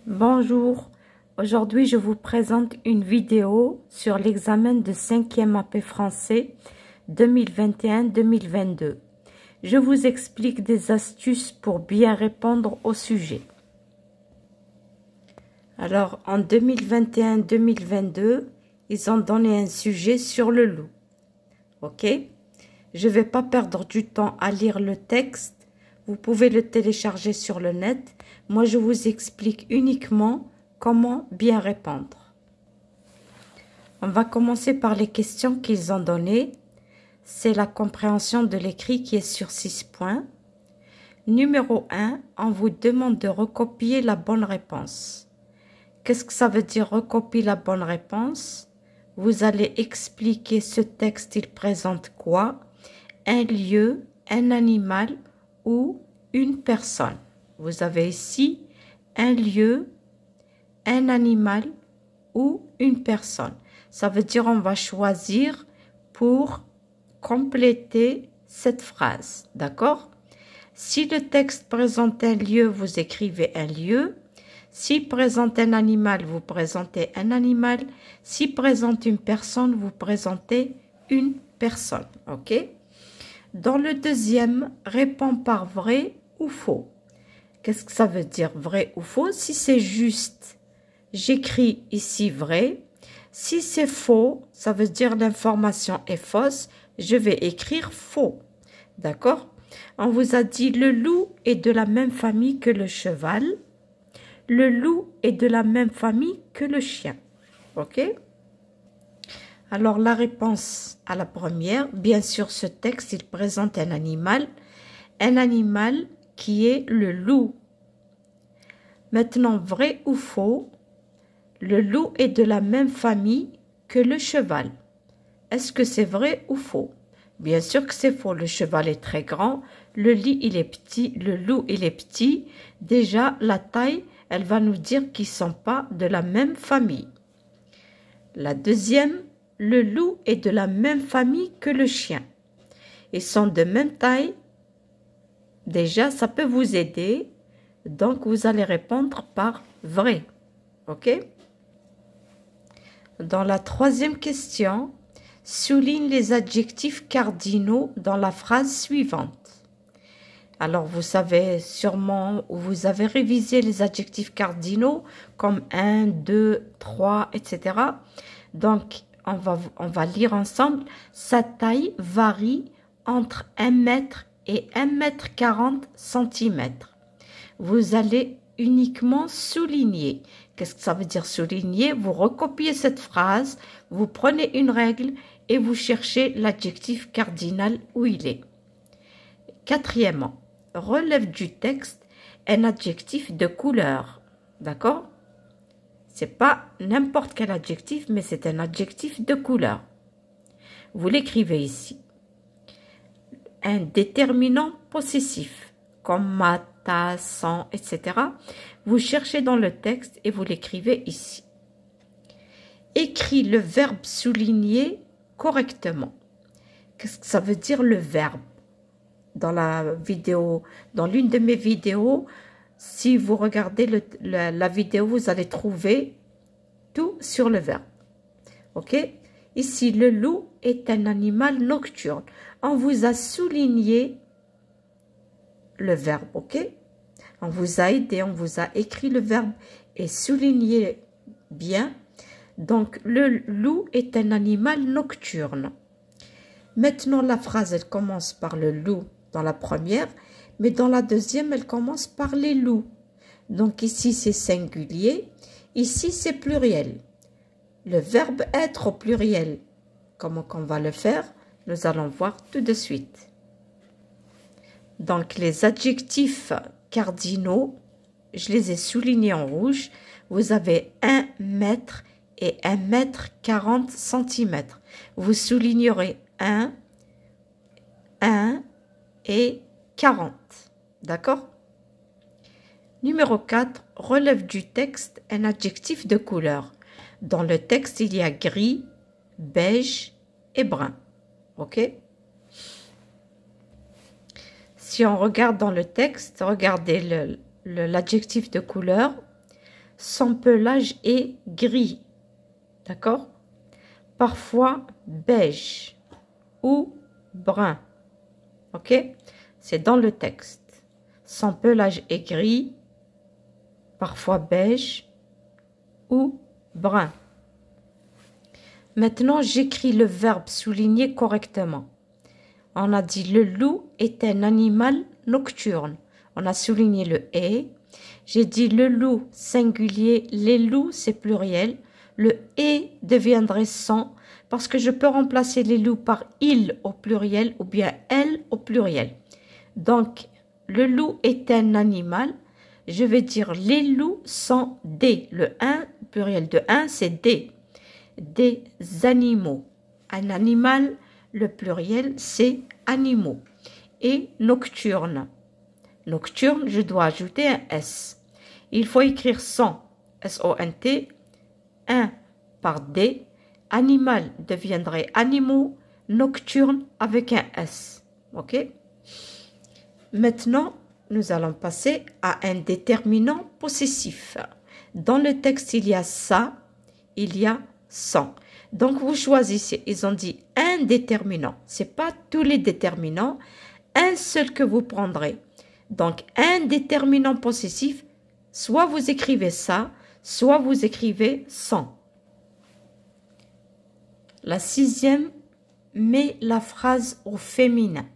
Bonjour, aujourd'hui je vous présente une vidéo sur l'examen de 5e AP français 2021-2022. Je vous explique des astuces pour bien répondre au sujet. Alors en 2021-2022, ils ont donné un sujet sur le loup. Ok? Je ne vais pas perdre du temps à lire le texte. Vous pouvez le télécharger sur le net. Moi, je vous explique uniquement comment bien répondre. On va commencer par les questions qu'ils ont données. C'est la compréhension de l'écrit qui est sur 6 points. Numéro 1, on vous demande de recopier la bonne réponse. Qu'est-ce que ça veut dire recopier la bonne réponse? Vous allez expliquer ce texte, il présente quoi? Un lieu, un animal ou une personne. Vous avez ici un lieu, un animal ou une personne. Ça veut dire on va choisir pour compléter cette phrase. D'accord? Si le texte présente un lieu, vous écrivez un lieu. S'il présente un animal, vous présentez un animal. S'il présente une personne, vous présentez une personne. OK? Dans le deuxième, réponds par vrai ou faux. Qu'est-ce que ça veut dire vrai ou faux? Si c'est juste, j'écris ici vrai. Si c'est faux, ça veut dire l'information est fausse. Je vais écrire faux. D'accord? On vous a dit le loup est de la même famille que le cheval. Le loup est de la même famille que le chien. OK? Alors, la réponse à la première, bien sûr, ce texte, il présente un animal qui est le loup. Maintenant, vrai ou faux, le loup est de la même famille que le cheval. Est-ce que c'est vrai ou faux? Bien sûr que c'est faux. Le cheval est très grand, le lit, il est petit, le loup, il est petit. Déjà, la taille, elle va nous dire qu'ils ne sont pas de la même famille. La deuxième, le loup est de la même famille que le chien. Ils sont de même taille. Déjà, ça peut vous aider. Donc, vous allez répondre par vrai. OK? Dans la troisième question, souligne les adjectifs cardinaux dans la phrase suivante. Alors, vous savez sûrement, vous avez révisé les adjectifs cardinaux comme 1, 2, 3, etc. Donc, on va lire ensemble. Sa taille varie entre 1 mètre et 1 mètre 40 centimètres. Vous allez uniquement souligner. Qu'est-ce que ça veut dire souligner? Vous recopiez cette phrase, vous prenez une règle et vous cherchez l'adjectif cardinal où il est. Quatrièmement, relève du texte un adjectif de couleur. D'accord? C'est pas n'importe quel adjectif, mais c'est un adjectif de couleur. Vous l'écrivez ici. Un déterminant possessif, comme ma, ta, sans, etc. Vous cherchez dans le texte et vous l'écrivez ici. Écris le verbe souligné correctement. Qu'est-ce que ça veut dire le verbe? Dans la vidéo, dans l'une de mes vidéos, si vous regardez la vidéo, vous allez trouver tout sur le verbe. OK? Ici, le loup est un animal nocturne. On vous a souligné le verbe, OK? On vous a aidé, on vous a écrit le verbe et souligné bien. Donc, le loup est un animal nocturne. Maintenant, la phrase, elle commence par le loup dans la première, mais dans la deuxième, elle commence par les loups. Donc, ici, c'est singulier. Ici, c'est pluriel. Le verbe être au pluriel. Comment qu'on va le faire? Nous allons voir tout de suite. Donc, les adjectifs cardinaux, je les ai soulignés en rouge. Vous avez 1 mètre et 1 mètre 40 centimètres. Vous soulignerez 1 et 40. D'accord? Numéro 4, relève du texte un adjectif de couleur. Dans le texte, il y a gris, beige et brun. OK? Si on regarde dans le texte, regardez l'adjectif de couleur. son pelage est gris. D'accord? Parfois beige ou brun. Ok? C'est dans le texte. Son pelage est gris, parfois beige ou brun. Maintenant, j'écris le verbe souligné correctement. On a dit le loup est un animal nocturne. On a souligné le « est ». J'ai dit le loup singulier, les loups c'est pluriel. Le « est » deviendrait « sont » parce que je peux remplacer les loups par « il » au pluriel ou bien « elle » au pluriel. Donc, le loup est un animal. Je vais dire les loups sont des. Le « un », pluriel de « un », c'est des. Des animaux. Un animal, le pluriel, c'est animaux. Et nocturne. Nocturne, je dois ajouter un S. Il faut écrire sont, S-O-N-T, 1 par D. Animal deviendrait animaux, nocturne avec un S. Ok? Maintenant, nous allons passer à un déterminant possessif. Dans le texte, il y a ça, il y a sont. Donc, vous choisissez. Ils ont dit un déterminant. Ce n'est pas tous les déterminants. Un seul que vous prendrez. Donc, un déterminant possessif, soit vous écrivez ça, soit vous écrivez sont. La sixième, met la phrase au féminin.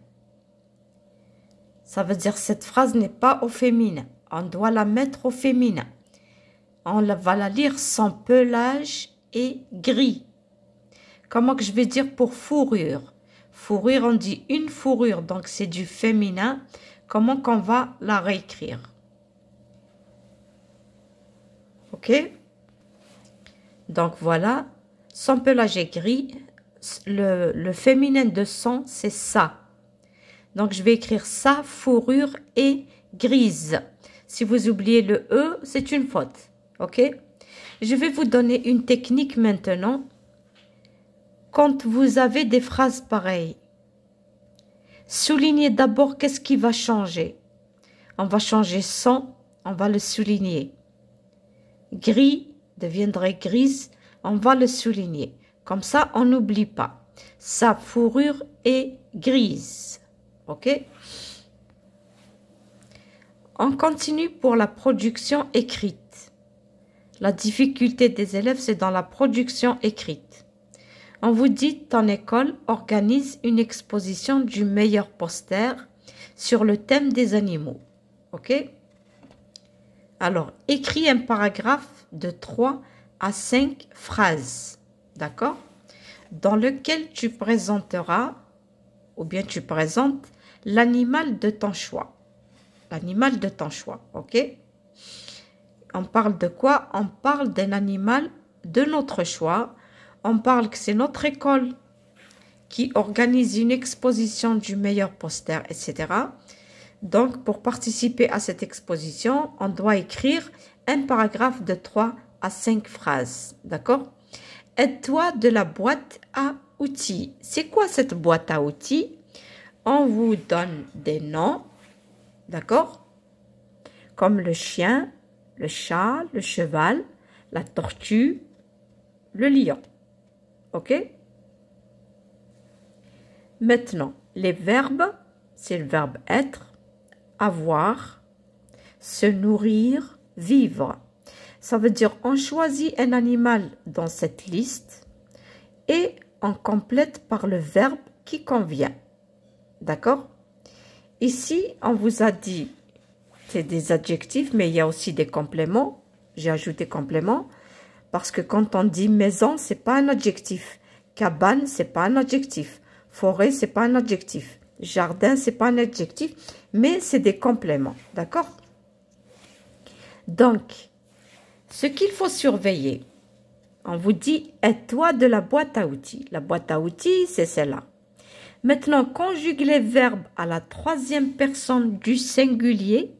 Ça veut dire que cette phrase n'est pas au féminin. On doit la mettre au féminin. On va la lire, son pelage est gris. Comment que je vais dire pour fourrure? Fourrure, on dit une fourrure, donc c'est du féminin. Comment qu'on va la réécrire? Ok? Donc voilà, son pelage est gris. Le féminin de son, c'est ça. Donc je vais écrire sa fourrure est grise. Si vous oubliez le E, c'est une faute. Ok? Je vais vous donner une technique maintenant. Quand vous avez des phrases pareilles, soulignez d'abord qu'est-ce qui va changer. On va changer son, on va le souligner. Gris deviendrait grise, on va le souligner. Comme ça, on n'oublie pas. Sa fourrure est grise. Ok? On continue pour la production écrite. La difficulté des élèves, c'est dans la production écrite. On vous dit, ton école organise une exposition du meilleur poster sur le thème des animaux. Ok? Alors, écris un paragraphe de 3 à 5 phrases. D'accord? Dans lequel tu présenteras, ou bien tu présentes, l'animal de ton choix. L'animal de ton choix. Ok? On parle de quoi? On parle d'un animal de notre choix. On parle que c'est notre école qui organise une exposition du meilleur poster, etc. Donc, pour participer à cette exposition, on doit écrire un paragraphe de 3 à 5 phrases. D'accord? Aide-toi de la boîte à outils. C'est quoi cette boîte à outils? On vous donne des noms, d'accord? Comme le chien, le chat, le cheval, la tortue, le lion. Ok? Maintenant, les verbes, c'est le verbe être, avoir, se nourrir, vivre. Ça veut dire on choisit un animal dans cette liste et on complète par le verbe qui convient. D'accord? Ici, on vous a dit, c'est des adjectifs, mais il y a aussi des compléments. J'ai ajouté complément parce que quand on dit maison, c'est pas un adjectif. Cabane, c'est pas un adjectif. Forêt, c'est pas un adjectif. Jardin, c'est pas un adjectif, mais c'est des compléments. D'accord? Donc, ce qu'il faut surveiller, on vous dit aide-toi de la boîte à outils. La boîte à outils, c'est celle-là. Maintenant, conjugue les verbes à la troisième personne du singulier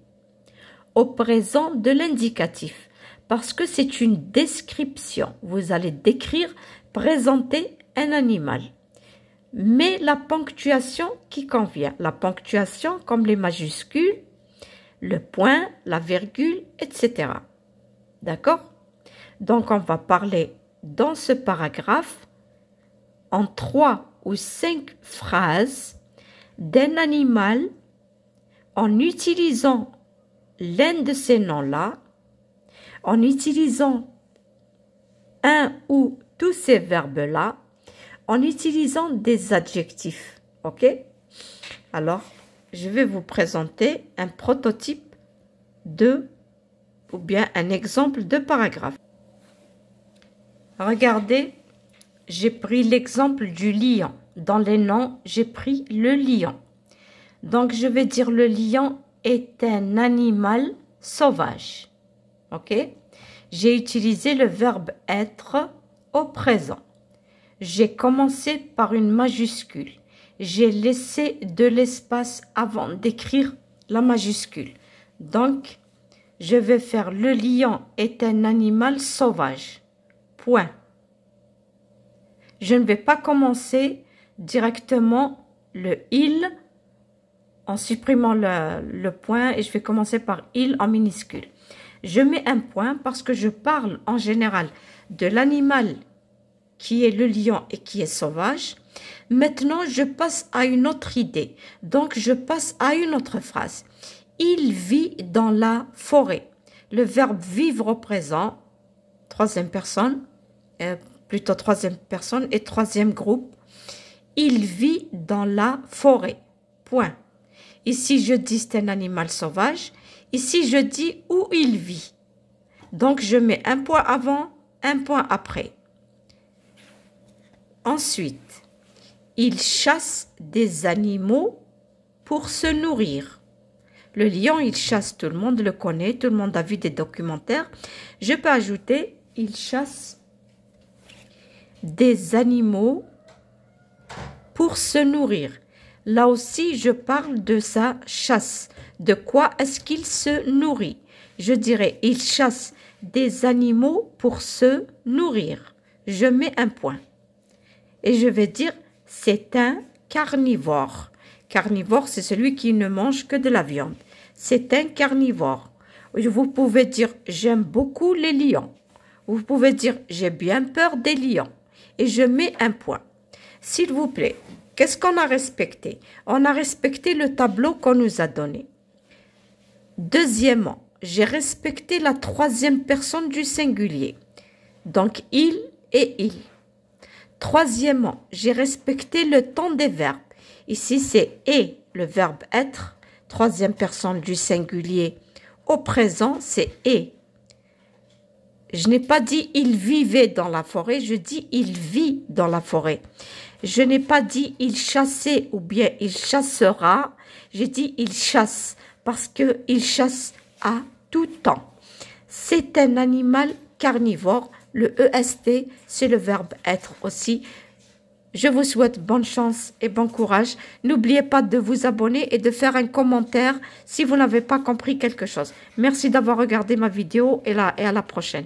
au présent de l'indicatif. Parce que c'est une description. Vous allez décrire, présenter un animal. Mais la ponctuation qui convient. La ponctuation comme les majuscules, le point, la virgule, etc. D'accord? Donc, on va parler dans ce paragraphe en 3 ou 5 phrases d'un animal en utilisant l'un de ces noms-là, en utilisant un ou tous ces verbes-là, en utilisant des adjectifs. OK? Alors, je vais vous présenter un prototype ou bien un exemple de paragraphe. Regardez, j'ai pris l'exemple du lion. Dans les noms, j'ai pris le lion. Donc, je vais dire le lion est un animal sauvage. OK? J'ai utilisé le verbe être au présent. J'ai commencé par une majuscule. J'ai laissé de l'espace avant d'écrire la majuscule. Donc, je vais faire le lion est un animal sauvage. Point. Je ne vais pas commencer directement le il en supprimant le point et je vais commencer par il en minuscule. Je mets un point parce que je parle en général de l'animal qui est le lion et qui est sauvage. Maintenant, je passe à une autre idée. Donc, je passe à une autre phrase. Il vit dans la forêt. Le verbe vivre au présent, troisième personne et troisième groupe. Il vit dans la forêt. Point. Ici, je dis c'est un animal sauvage. Ici, je dis où il vit. Donc, je mets un point avant, un point après. Ensuite, il chasse des animaux pour se nourrir. Le lion, il chasse, tout le monde le connaît, tout le monde a vu des documentaires. Je peux ajouter, il chasse des animaux pour se nourrir. Là aussi, je parle de sa chasse. De quoi est-ce qu'il se nourrit? Je dirais, il chasse des animaux pour se nourrir. Je mets un point. Et je vais dire, c'est un carnivore. Carnivore, c'est celui qui ne mange que de la viande. C'est un carnivore. Vous pouvez dire, j'aime beaucoup les lions. Vous pouvez dire, j'ai bien peur des lions. Et je mets un point. S'il vous plaît, qu'est-ce qu'on a respecté? On a respecté le tableau qu'on nous a donné. Deuxièmement, j'ai respecté la troisième personne du singulier. Donc, il et il. Troisièmement, j'ai respecté le temps des verbes. Ici, c'est « et », le verbe « être ». Troisième personne du singulier. Au présent, c'est « et ». Je n'ai pas dit « il vivait dans la forêt », je dis « il vit dans la forêt ». Je n'ai pas dit « il chassait » ou bien « il chassera ». J'ai dit « il chasse » parce qu'il chasse à tout temps. C'est un animal carnivore. Le EST, c'est le verbe être aussi. Je vous souhaite bonne chance et bon courage. N'oubliez pas de vous abonner et de faire un commentaire si vous n'avez pas compris quelque chose. Merci d'avoir regardé ma vidéo et à la prochaine.